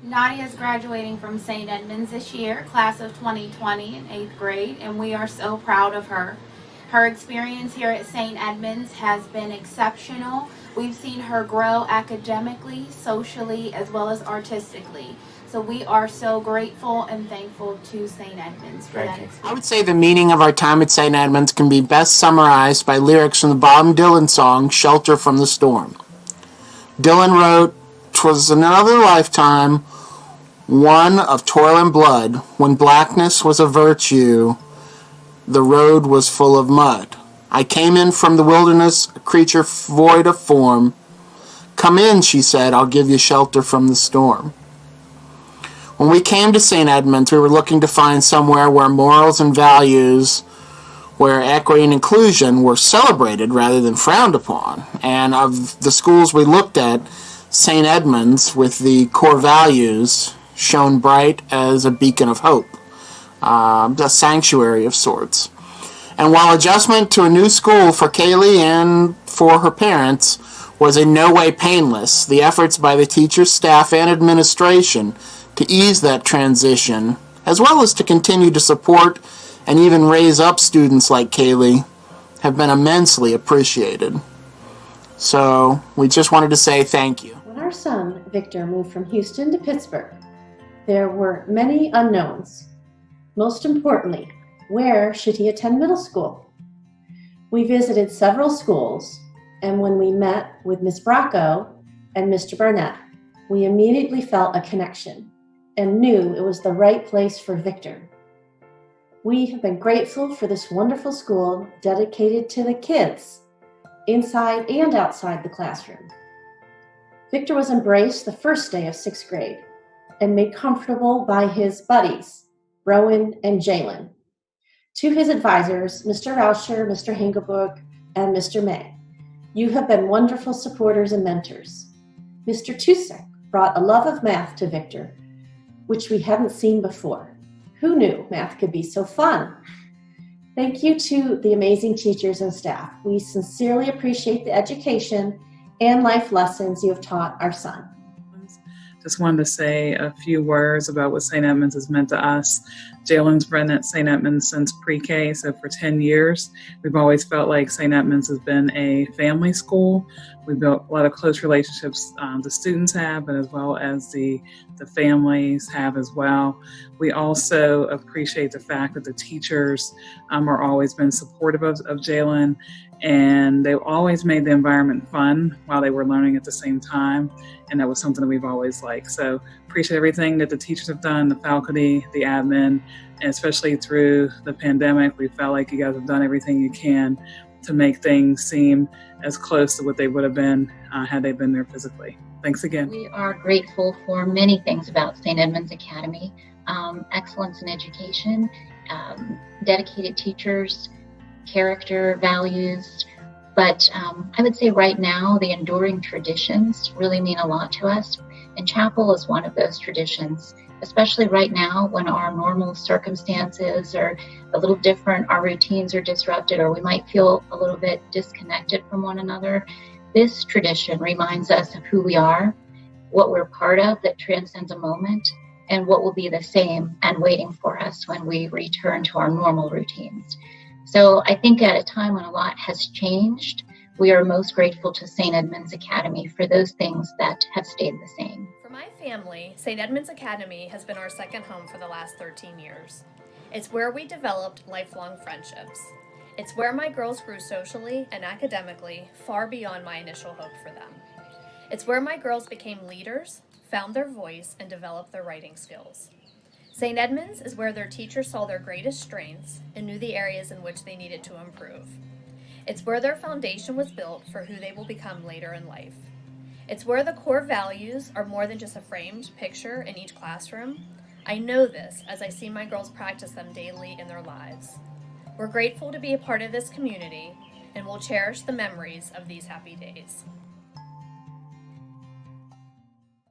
Nadia is graduating from St. Edmund's this year, class of 2020 in 8th grade, and we are so proud of her. Her experience here at St. Edmund's has been exceptional. We've seen her grow academically, socially, as well as artistically. So we are so grateful and thankful to St. Edmund's for that experience. I would say the meaning of our time at St. Edmund's can be best summarized by lyrics from the Bob Dylan song Shelter from the Storm. Dylan wrote, "'Twas another lifetime, one of toil and blood, when blackness was a virtue, the road was full of mud. I came in from the wilderness, a creature void of form. Come in," she said, "I'll give you shelter from the storm." When we came to St. Edmund's, we were looking to find somewhere where morals and values, where equity and inclusion were celebrated rather than frowned upon. And of the schools we looked at, St. Edmund's, with the core values, shone bright as a beacon of hope, a sanctuary of sorts. And while adjustment to a new school for Kaylee and for her parents was in no way painless, the efforts by the teachers, staff, and administration to ease that transition, as well as to continue to support and even raise up students like Kaylee, have been immensely appreciated. So we just wanted to say thank you. When our son, Victor, moved from Houston to Pittsburgh, there were many unknowns. Most importantly, where should he attend middle school? We visited several schools, and when we met with Ms. Bracco and Mr. Burnett, we immediately felt a connection and knew it was the right place for Victor. We have been grateful for this wonderful school dedicated to the kids, inside and outside the classroom. Victor was embraced the first day of 6th grade and made comfortable by his buddies, Rowan and Jalen. To his advisors, Mr. Rauscher, Mr. Hingelberg, and Mr. May, you have been wonderful supporters and mentors. Mr. Tusek brought a love of math to Victor, which we hadn't seen before. Who knew math could be so fun? Thank you to the amazing teachers and staff. We sincerely appreciate the education and life lessons you have taught our son. Just wanted to say a few words about what St. Edmund's has meant to us. Jalen's been at St. Edmund's since pre-K, so for 10 years. We've always felt like St. Edmund's has been a family school. We built a lot of close relationships the students have, but as well as the families have as well. We also appreciate the fact that the teachers are always been supportive of Jalen, and they've always made the environment fun while they were learning at the same time, and that was something that we've always liked. So appreciate everything that the teachers have done, the faculty, the admin, and especially through the pandemic. We felt like you guys have done everything you can to make things seem as close to what they would have been had they been there physically. Thanks again. We are grateful for many things about St. Edmund's Academy. Excellence in education, dedicated teachers, character, values. But I would say right now, the enduring traditions really mean a lot to us. And chapel is one of those traditions, especially right now when our normal circumstances are a little different, our routines are disrupted, or we might feel a little bit disconnected from one another. This tradition reminds us of who we are, what we're part of that transcends a moment, and what will be the same and waiting for us when we return to our normal routines. So I think at a time when a lot has changed, we are most grateful to St. Edmund's Academy for those things that have stayed the same. For my family, St. Edmund's Academy has been our second home for the last 13 years. It's where we developed lifelong friendships. It's where my girls grew socially and academically far beyond my initial hope for them. It's where my girls became leaders, found their voice, and developed their writing skills. St. Edmund's is where their teachers saw their greatest strengths and knew the areas in which they needed to improve. It's where their foundation was built for who they will become later in life. It's where the core values are more than just a framed picture in each classroom. I know this as I see my girls practice them daily in their lives. We're grateful to be a part of this community, and we'll cherish the memories of these happy days.